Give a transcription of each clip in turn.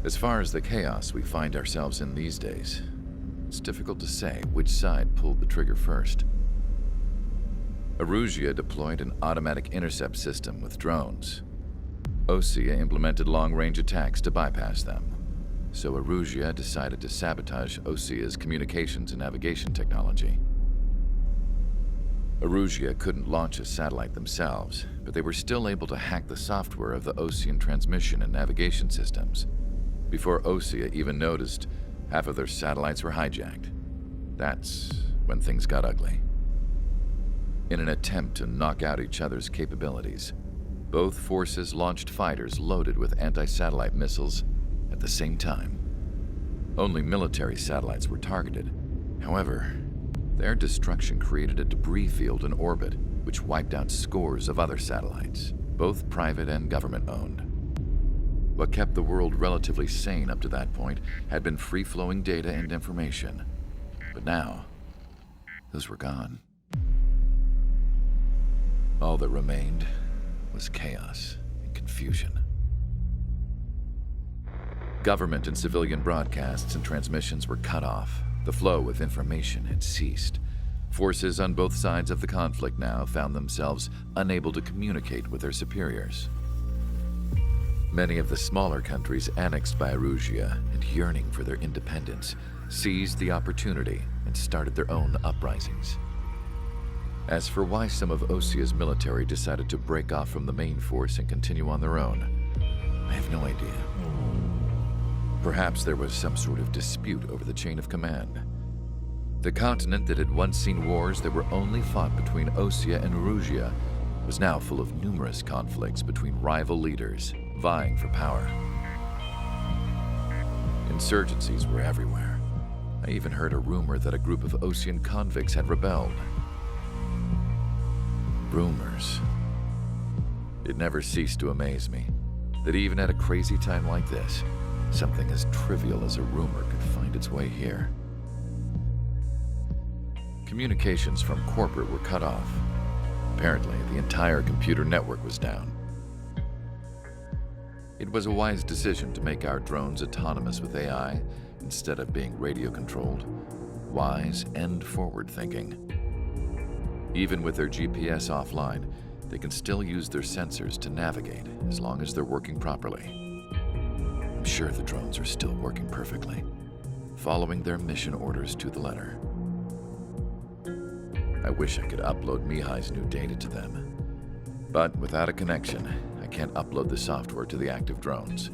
As far as the chaos we find ourselves in these days, it's difficult to say which side pulled the trigger first. Erusia deployed an automatic intercept system with drones. Osea implemented long-range attacks to bypass them. So Erusia decided to sabotage Osea's communications and navigation technology. Erusia couldn't launch a satellite themselves, but they were still able to hack the software of the Osean transmission and navigation systems. Before Osea even noticed, half of their satellites were hijacked. That's when things got ugly. In an attempt to knock out each other's capabilities, both forces launched fighters loaded with anti-satellite missiles at the same time. Only military satellites were targeted. However, their destruction created a debris field in orbit, which wiped out scores of other satellites, both private and government-owned. What kept the world relatively sane up to that point had been free-flowing data and information. But now, those were gone. All that remained was chaos and confusion. Government and civilian broadcasts and transmissions were cut off. The flow of information had ceased. Forces on both sides of the conflict now found themselves unable to communicate with their superiors. Many of the smaller countries annexed by Erusia and yearning for their independence seized the opportunity and started their own uprisings. As for why some of Osea's military decided to break off from the main force and continue on their own, I have no idea. Perhaps there was some sort of dispute over the chain of command. The continent that had once seen wars that were only fought between Osea and Erusia was now full of numerous conflicts between rival leaders vying for power. Insurgencies were everywhere. I even heard a rumor that a group of Osean convicts had rebelled. Rumors. It never ceased to amaze me that even at a crazy time like this, something as trivial as a rumor could find its way here. Communications from corporate were cut off. Apparently, the entire computer network was down. It was a wise decision to make our drones autonomous with AI instead of being radio-controlled. Wise and forward-thinking. Even with their GPS offline, they can still use their sensors to navigate as long as they're working properly. I'm sure the drones are still working perfectly, following their mission orders to the letter. I wish I could upload Mihai's new data to them. But without a connection, I can't upload the software to the active drones.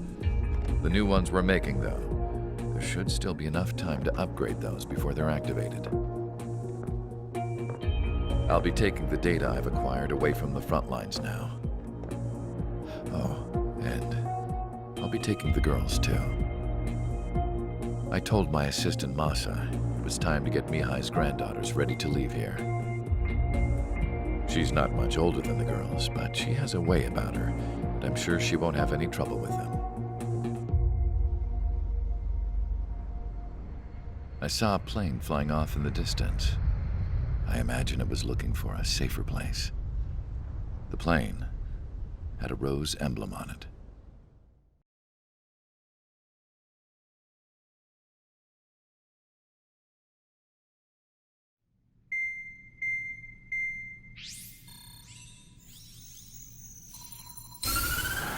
The new ones we're making, though, there should still be enough time to upgrade those before they're activated. I'll be taking the data I've acquired away from the front lines now. Oh, and I'll be taking the girls, too. I told my assistant Masa it was time to get Mihai's granddaughters ready to leave here. She's not much older than the girls, but she has a way about her, and I'm sure she won't have any trouble with them. I saw a plane flying off in the distance. I imagine it was looking for a safer place. The plane had a rose emblem on it.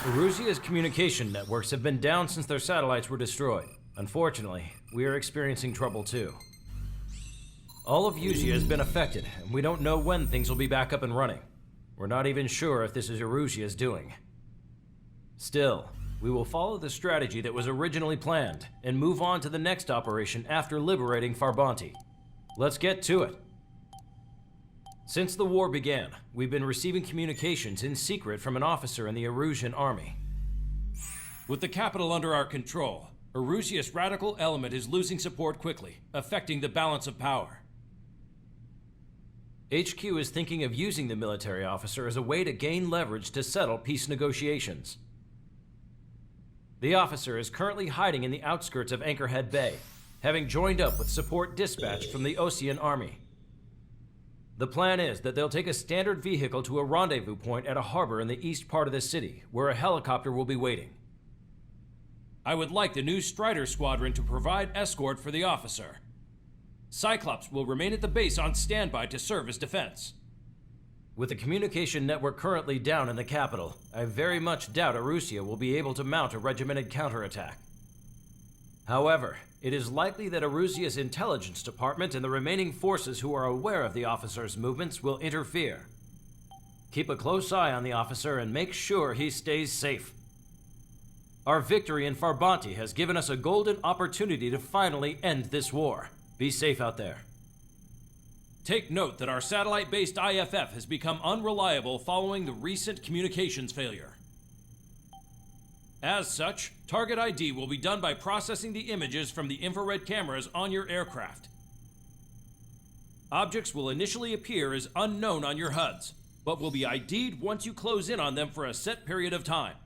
Erusia's communication networks have been down since their satellites were destroyed. Unfortunately, we are experiencing trouble too. All of Usea has been affected, and we don't know when things will be back up and running. We're not even sure if this is Erusia's doing. Still, we will follow the strategy that was originally planned and move on to the next operation after liberating Farbanti. Let's get to it. Since the war began, we've been receiving communications in secret from an officer in the Erusian army. With the capital under our control, Erusia's radical element is losing support quickly, affecting the balance of power. HQ is thinking of using the military officer as a way to gain leverage to settle peace negotiations. The officer is currently hiding in the outskirts of Anchorhead Bay, having joined up with support dispatched from the Osean army. The plan is that they'll take a standard vehicle to a rendezvous point at a harbor in the east part of the city, where a helicopter will be waiting. I would like the new Strider Squadron to provide escort for the officer. Cyclops will remain at the base on standby to serve as defense. With the communication network currently down in the capital, I very much doubt Erusia will be able to mount a regimented counterattack. However, it is likely that Erusia's intelligence department and the remaining forces who are aware of the officer's movements will interfere. Keep a close eye on the officer and make sure he stays safe. Our victory in Farbanti has given us a golden opportunity to finally end this war. Be safe out there. Take note that our satellite-based IFF has become unreliable following the recent communications failure. As such, target ID will be done by processing the images from the infrared cameras on your aircraft. Objects will initially appear as unknown on your HUDs, but will be ID'd once you close in on them for a set period of time.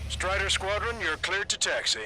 Strider Squadron, you're cleared to taxi.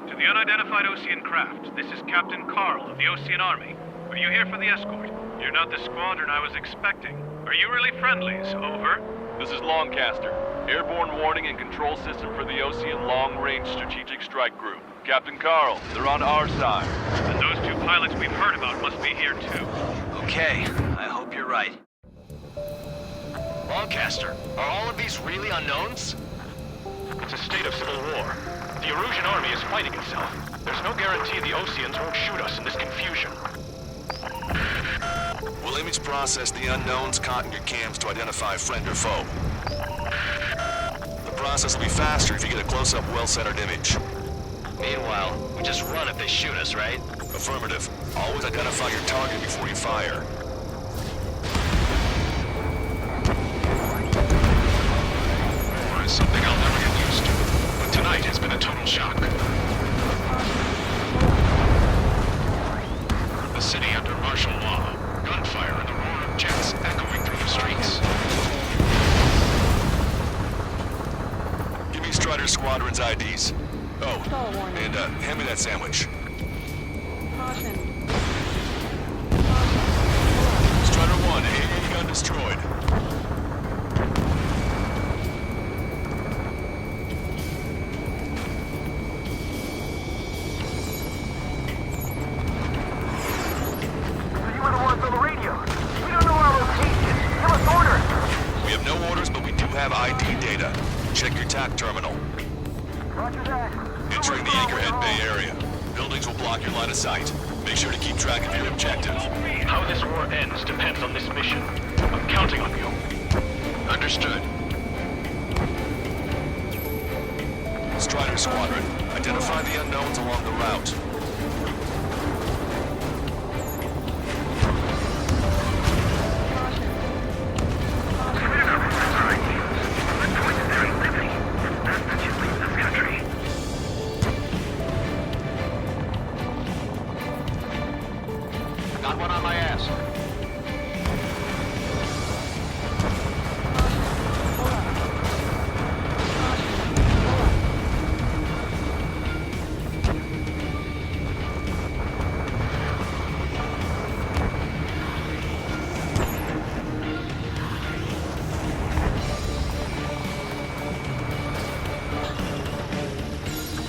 To the unidentified Osean craft, this is Captain Carl of the Osean Army. Are you here for the escort? You're not the squadron I was expecting. Are you really friendlies? Over. This is Longcaster. Airborne warning and control system for the Osean Long-Range Strategic Strike Group. Captain Carl, they're on our side. And those two pilots we've heard about must be here too. Okay, I hope you're right. Longcaster, are all of these really unknowns? It's a state of civil war. The Erusian army is fighting itself. There's no guarantee the Oseans won't shoot us in this confusion. We'll image process the unknowns caught in your cams to identify friend or foe. The process will be faster if you get a close-up, well-centered image. Meanwhile, we just run if they shoot us, right? Affirmative. Always identify your target before you fire. War is something I'll never get used to. But tonight has been a total shock. The city under martial law. Gunfire and the roar of jets echoing through the streets. Give me Strider Squadron's IDs. Oh, and hand me that sandwich. Caution. Strider 1, AA gun destroyed. TAC terminal. Entering the Anchorhead Bay area. Buildings will block your line of sight. Make sure to keep track of your objective. How this war ends depends on this mission. I'm counting on you. Understood. Strider Squadron, identify the unknowns along the route. Got one on my ass.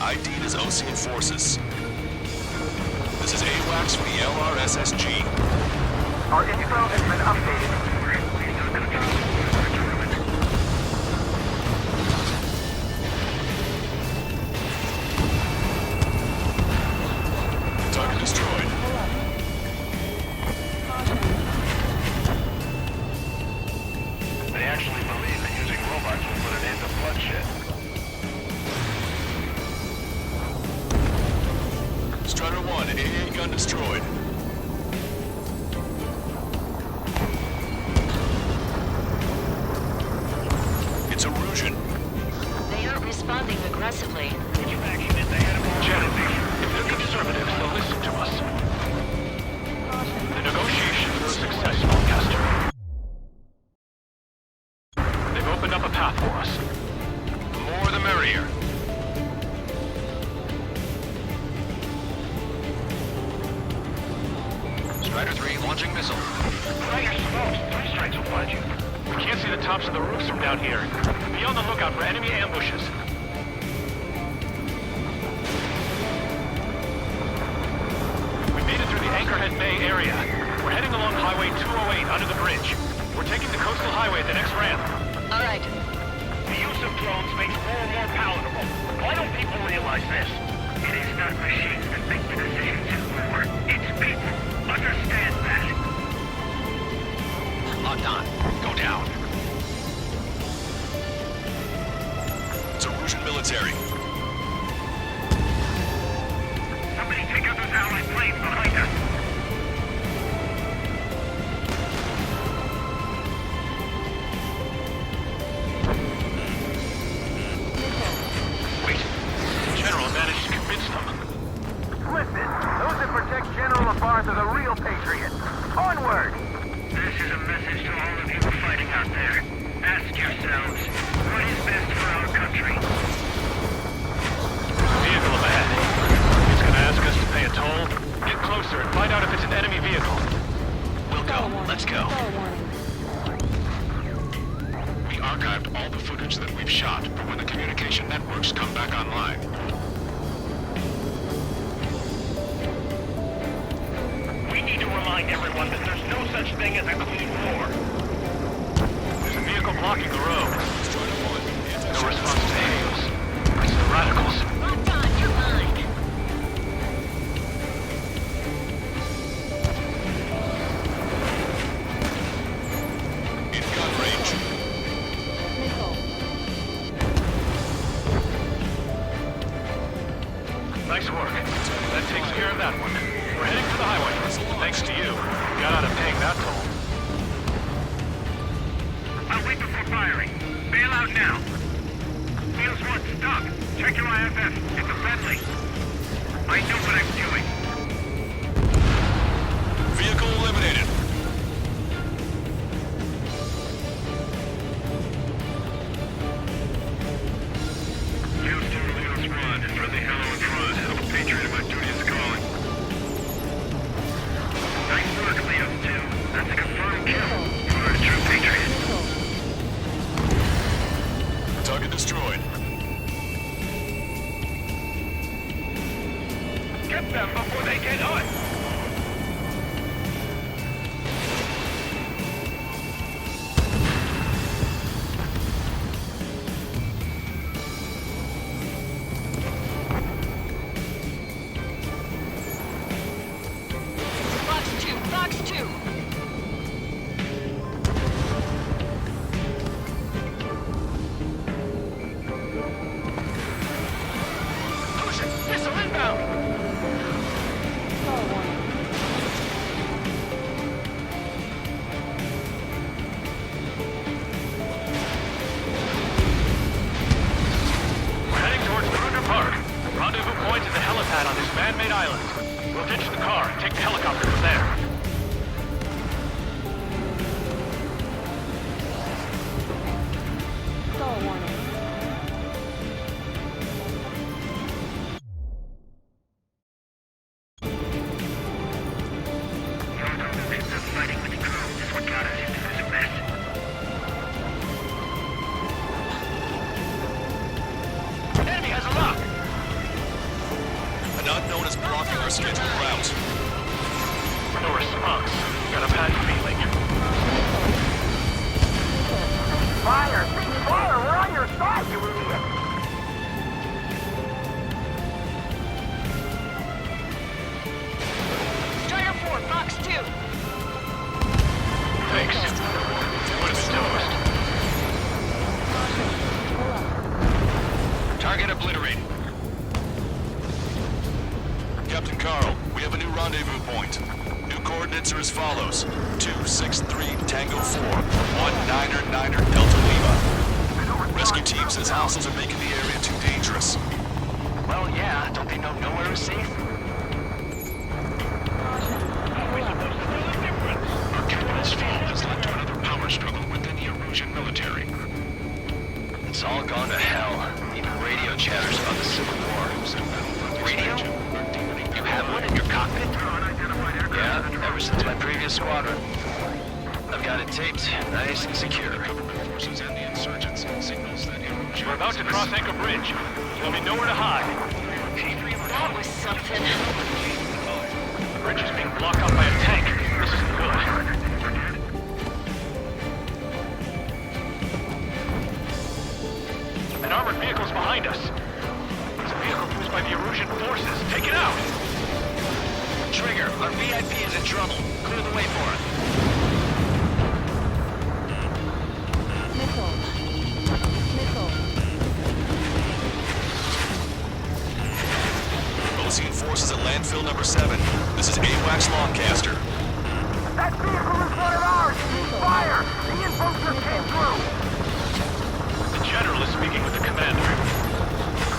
ID'd as Ocean Forces. This is AWACS for the LRSSG. Our info has been updated. Target destroyed. They actually believe that using robots will put an end to bloodshed. Strider 1, AA gun destroyed. It's Erusian. They aren't responding aggressively. Genevieve, if they're conservatives, they'll listen to us. The negotiations were successful, Castor. They've opened up a path for us. The more the merrier. Strider 3 launching missile. Strider smokes. 3 strikes will find you. We can't see the tops of the roofs from down here. Be on the lookout for enemy ambushes. We made it through the Anchorhead Bay area. We're heading along Highway 208 under the bridge. We're taking the coastal highway at the next ramp. All right. The use of drones makes war more palatable. Why don't people realize this? It is not machines that make the decisions in war. It's people. Understand that. Locked on. Go down. It's Erusian military. Somebody take out those Allied planes behind us. Wait. The General managed to convince them. Listen, those that protect General LaBarge are the real patriots. Onward! This is a message to all of you fighting out there. Ask yourselves, what is best for our country? Vehicle up ahead. It's gonna ask us to pay a toll. Get closer and find out if it's an enemy vehicle. We'll go. Let's go. We archived all the footage that we've shot for when the communication networks come back online. We need to remind everyone that there's no such thing as a clean war. There's a vehicle blocking the road. No response to hails. It's the radicals. Locked on. You're mine. In gun range. Nice work. That takes care of that one. We're heading for the highway. Thanks to you. We got out of paying that toll. I'll wait before firing. Bail out now. Fields 1, stop. Check your IFF. It's a friendly. I know what I'm doing. Vehicle eliminated. Fields 2 to Leo Squad. Friendly hello in front. I'm a patriot and my duty is calling. Nice work, Leo 2. That's a confirmed kill. You are a true patriot. Target destroyed. Get them before they get us! scheduled route. No response. Got a bad feeling. Fire! Fire! We're on your side, you idiot! Strider 4, Fox 2. Thanks. Would have been toast. Target obliterated. Captain Carl, we have a new rendezvous point. New coordinates are as follows. 263 Tango 4, 1999 Delta Lima. Rescue team says hostiles are making the area too dangerous. Well, yeah. Don't they know nowhere is safe? Our capital's fall has led to another power struggle within the Erusian military. It's all gone to hell. Even radio chatters about the Civil War. Radio? You have one in your cockpit? Yeah, ever since my previous squadron. I've got it taped, nice and secure. Government forces and the insurgents signals that Erusian... We're about to cross Anchor Bridge. There'll be nowhere to hide. That was something. The bridge is being blocked off by a tank. This isn't good. An armored vehicle's behind us. It's a vehicle used by the Erusian forces. Take it out! Trigger, our VIP is in trouble. Clear the way for it. Ocean forces at landfill number 7. This is AWACS Longcaster. That vehicle is one of ours! Fire! The info just came through! The General is speaking with the commander.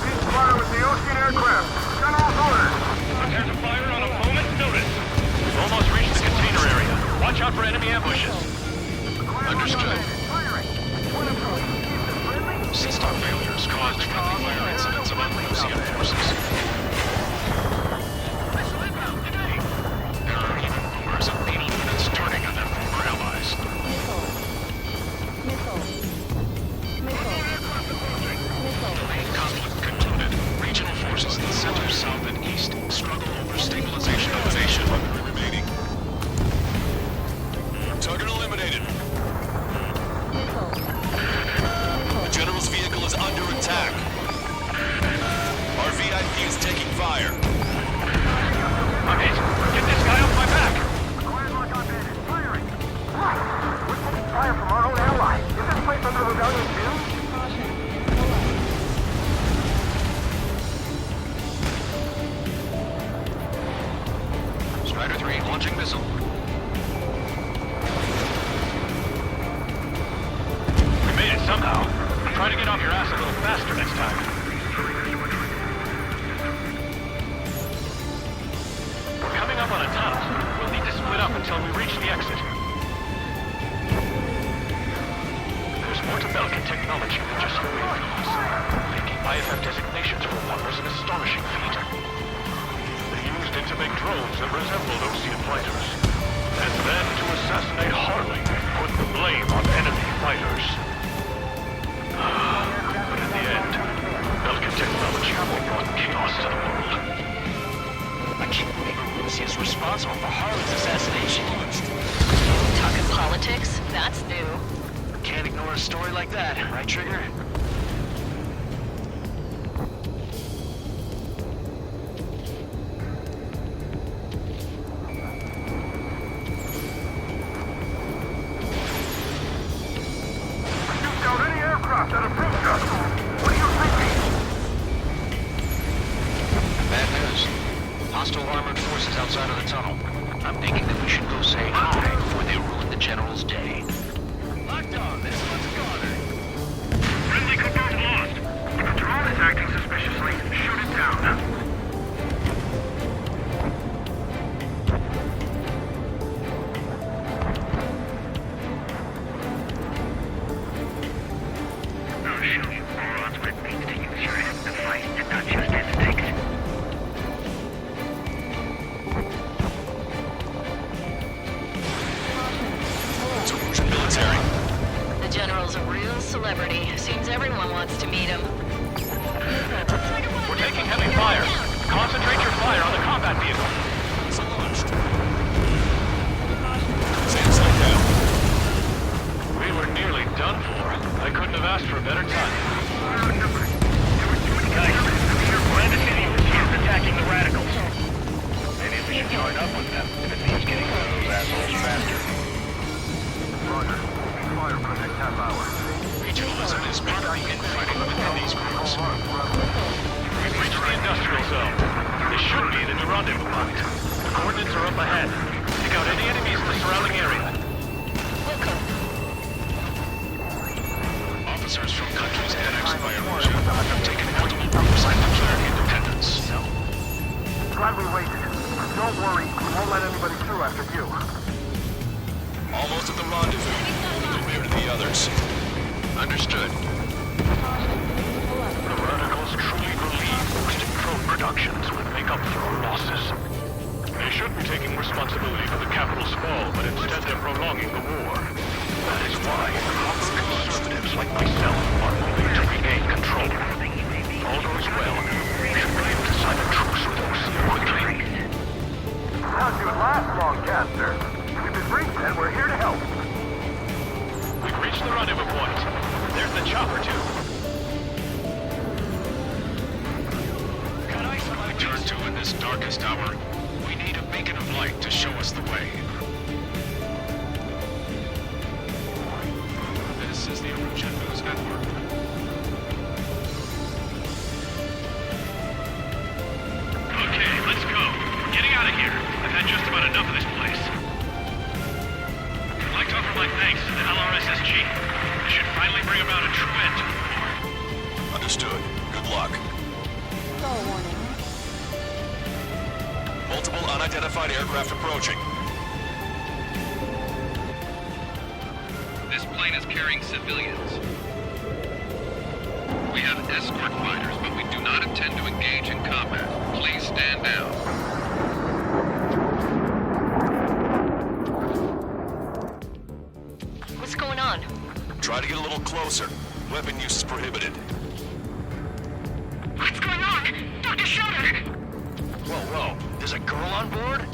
Ceasefire with the Ocean aircraft. General's orders. Prepare to fire on a moment's notice. We've almost reached the container area. Watch out for enemy ambushes. Understood. System failures caused friendly fire incidents among Lucian forces. There are even rumors of penal units turning on their former allies. The main conflict concluded. Regional forces in the center, south, and east struggle over stabilization of the nation. Remaining. Target eliminated. The General's vehicle is under attack. Our VIP is taking fire. I'm hit. Get this guy off my back. Firing! Right! We're taking fire from our own ally. Is this place under rebellion too? Strider 3 launching missile. We made it somehow. Try to get off your ass a little faster next time. We're coming up on a tunnel. We'll need to split up until we reach the exit. There's more to Belkin technology than just wayflows. Making IFF designations for one was an astonishing feat. They used it to make drones that resembled Osean fighters. And then to assassinate Harling and put the blame on enemy fighters. But in the end, Belkin technology brought chaos to the world. I can't believe Erusia is responsible for Harlan's assassination. Talking politics? That's new. Can't ignore a story like that, right, Trigger? Shoot down any aircraft that approach us. What are you thinking? Bad news. Hostile armored forces outside of the tunnel. I'm thinking that we should go say hi before they ruin the General's day. Locked on. This one's Connor. Friendly control lost. If the drone is acting suspiciously, shoot it down. Now show you morons what it means to use your head in a fight and not just instincts. It's Erusian military. The General's a real celebrity. Seems everyone wants to meet him. We're taking heavy fire. Concentrate your fire on the cockpit. combat vehicle. It's launched. Sam side down. We were nearly done for. I couldn't have asked for a better time. Guys, Miranda City is attacking the radicals. Maybe we should join up with them if it means getting rid of those assholes faster. Roger. Fire for the next half hour. Regionalism is becoming infighting within these groups. We've reached the industrial zone. This should be the new rendezvous point. The coordinates are up ahead. Take out any enemies in the surrounding area. Officers from countries annexed by Erosia have taken multiple groups and declared independence. Glad we waited. Don't worry, we won't let anybody through after you. Almost at the rendezvous. Go near to the others. Understood. The radicals truly believe boosting drone productions would make up for our losses. They should be taking responsibility for the capital's fall, but instead they're prolonging the war. That is why conservatives like myself are moving to regain control. If all goes well, we should be able to sign a truce with Osea quickly. How'd you last long, Caster? We've been briefed and we're here to help. We've reached the rendezvous point. There's the chopper, too. Can I turn to in this darkest hour? We need a beacon of light to show us the way. This is the Erosion News Network. Okay, let's go. We're getting out of here. I've had just about enough of this place. I'd like to offer my thanks to the LRSSG. This should finally bring about a true end to the war. Understood. Good luck. Stall warning. Multiple unidentified aircraft approaching. This plane is carrying civilians. We have escort fighters, but we do not intend to engage in combat. Please stand down. What's going on? Try to get a little closer. Weapon use is prohibited. What's going on? Dr. Schroeder! Whoa. There's a girl on board?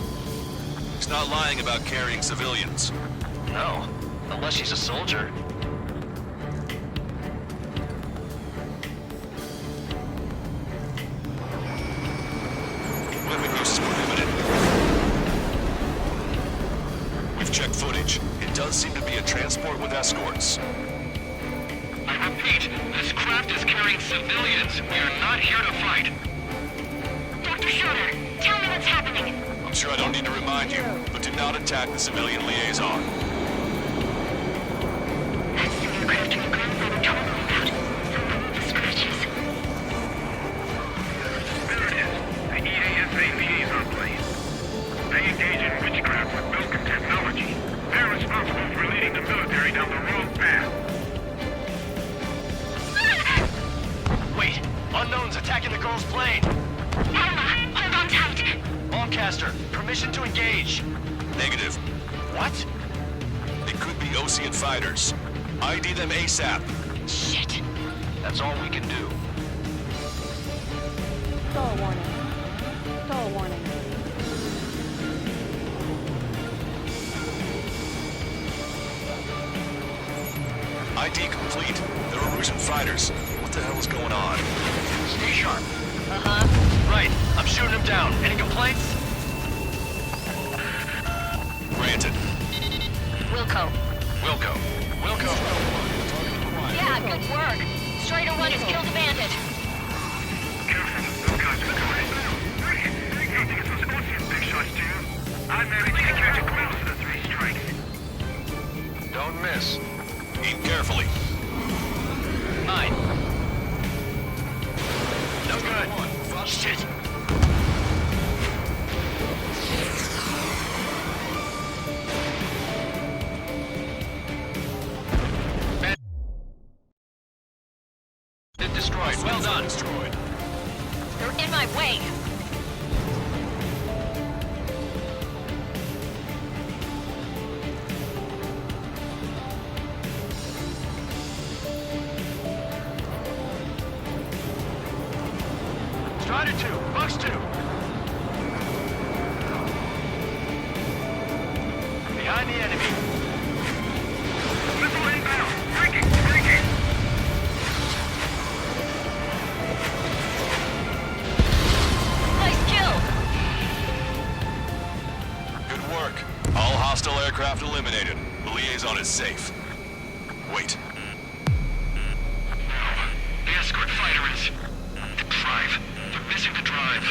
He's not lying about carrying civilians. No, unless she's a soldier. Weapon use is prohibited. We've checked footage. It does seem to be a transport with escorts. I repeat, this craft is carrying civilians. We are not here to fight. Dr. Schroeder, tell me what's happening. I'm sure I don't need to remind you, but do not attack the civilian liaison. That's the aircraft your grandfather told me about. Remove the scratches. There it is. The EASA liaison plane. They engage in witchcraft with Belkin technology. They're responsible for leading the military down the wrong path. Wait, unknown's attacking the girl's plane. Alma, hold on tight. Longcaster, permission to engage. Negative. What? It could be Osean fighters. ID them ASAP. Shit. That's all we can do. Stall warning. Stall warning. ID complete. They're Erosion fighters. What the hell is going on? Stay sharp. Uh-huh. Right, I'm shooting him down. Any complaints? Granted. Wilco. Wilco. Yeah, good work. Strider 1 has killed a bandit. Careful, those guys are coming. I don't think it was Osean big shots, do you? I managed to catch a glimpse of the 3 strikes. Don't miss. Aim carefully. Mine. No good. Shit. Destroyed. Well done. Destroyed. They're in my way. Strider 2, Bucks 2. liaison is safe. Wait. The escort fighter is... The drive. They're missing the drive.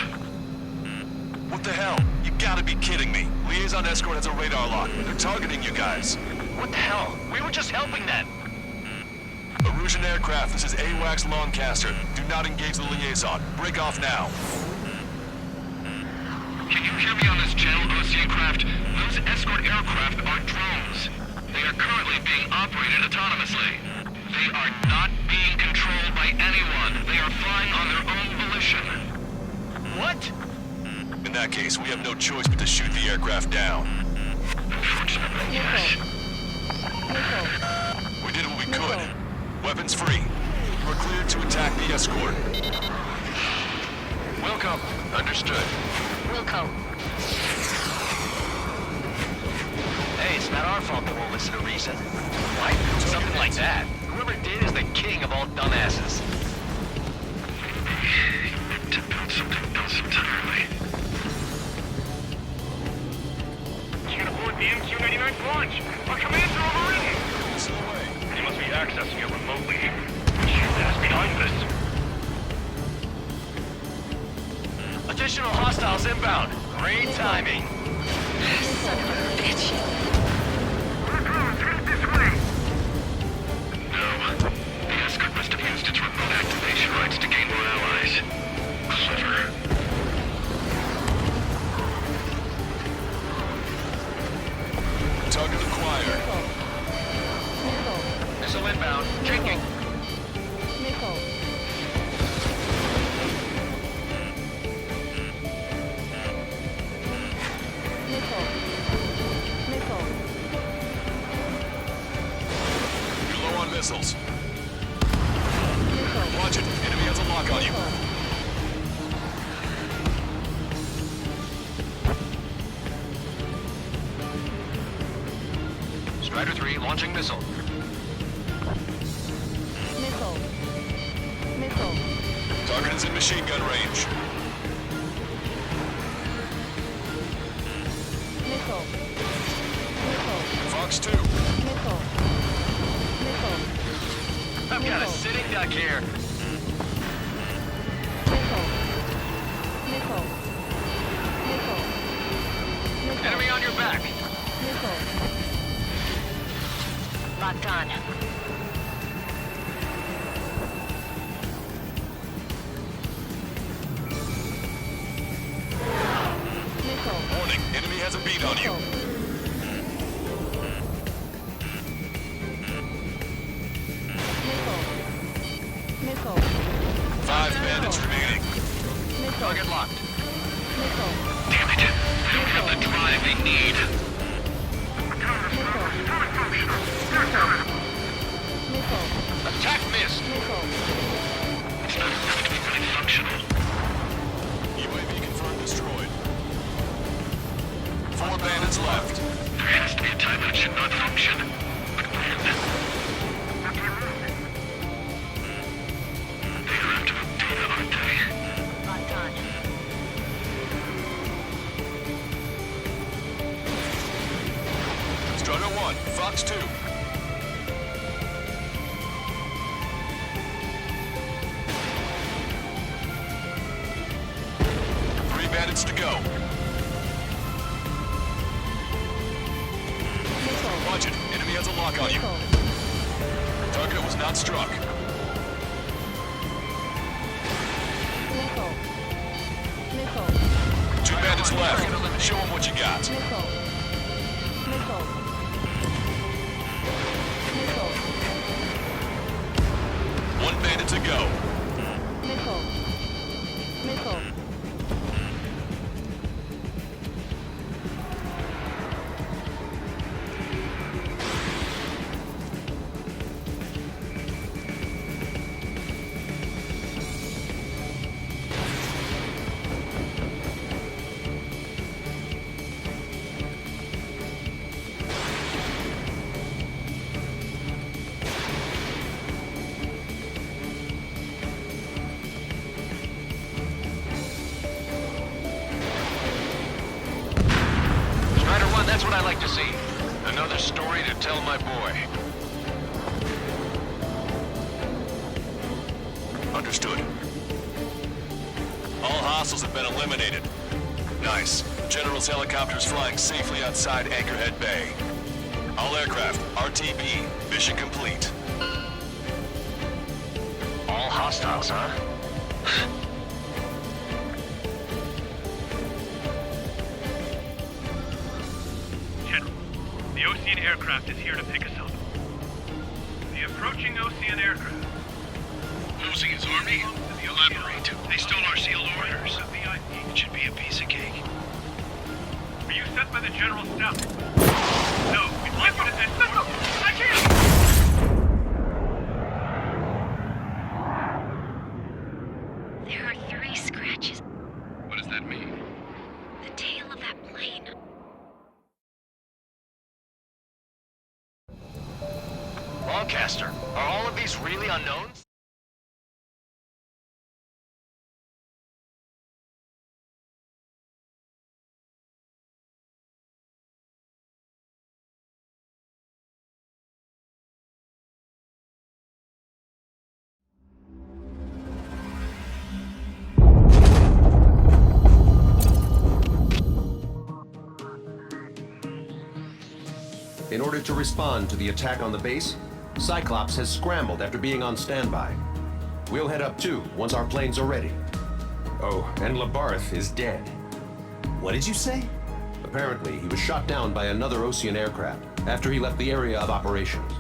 What the hell? You gotta be kidding me. Liaison escort has a radar lock. They're targeting you guys. What the hell? We were just helping them. Erusian aircraft, this is AWACS Longcaster. Do not engage the liaison. Break off now. Can you hear me on this channel, OC craft? Those escort aircraft are drones. They are currently being operated autonomously. They are not being controlled by anyone. They are flying on their own volition. What? In that case, we have no choice but to shoot the aircraft down. Unfortunately, yes. We did what we could. Weapons free. You are cleared to attack the escort. Welcome. Understood. Wilco. Hey, it's not our fault they won't listen to reason. Why do something like that? Whoever did is the king of all dumbasses. To build something else entirely. You can abort the MQ-99 launch. Our commands are overridden. This way. They must be accessing it remotely. That's behind this. Additional hostiles inbound. Great timing. Son of a bitch. No. The escort must have used its remote activation rights to gain more allies. Clever. Target acquired. Missile inbound. Checking. Missile. You're low on missiles. Watch it. Enemy has a lock on you. Strider 3 launching missile. Target is in machine gun range. Fox 2. I've got a sitting duck here. Enemy on your back. Locked on. Warning, enemy has a beat on you. Five bandits remaining. Target locked. Damn it. They don't have the drive they need. Attack missed. It's not enough to be fully functional. UAV confirmed destroyed. 4 bandits left. There has to be a time when it should not function. But when? They are after data, aren't they? Locked on. Strider 1, Fox 2. Bandits to go. Watch it. Enemy has a lock on you. Target was not struck. Two bandits left. Show them what you got. One bandit to go. That's what I like to see. another story to tell my boy. Understood. All hostiles have been eliminated. Nice. The General's helicopter is flying safely outside Anchorhead Bay. All aircraft, RTB, mission complete. All hostiles, huh? General, the Osean aircraft is here to pick us up. The approaching Osean aircraft. Losing his army? Elaborate. They stole our sealed orders. It should be a piece of cake. Are you sent by the General's staff? No, we'd like you to escort. I can't! There are 3 scratches. What does that mean? The tail of that plane. Lancaster, are all of these really unknowns? In order to respond to the attack on the base, Cyclops has scrambled after being on standby. We'll head up too, once our planes are ready. Oh, and Labarth is dead. What did you say? Apparently, he was shot down by another Osean aircraft after he left the area of operations.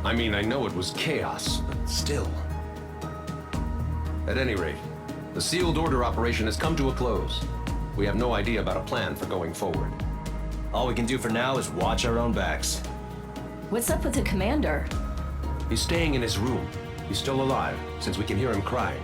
I mean, I know it was chaos, but still. At any rate, the sealed order operation has come to a close. We have no idea about a plan for going forward. All we can do for now is watch our own backs. What's up with the commander? He's staying in his room. He's still alive, since we can hear him crying.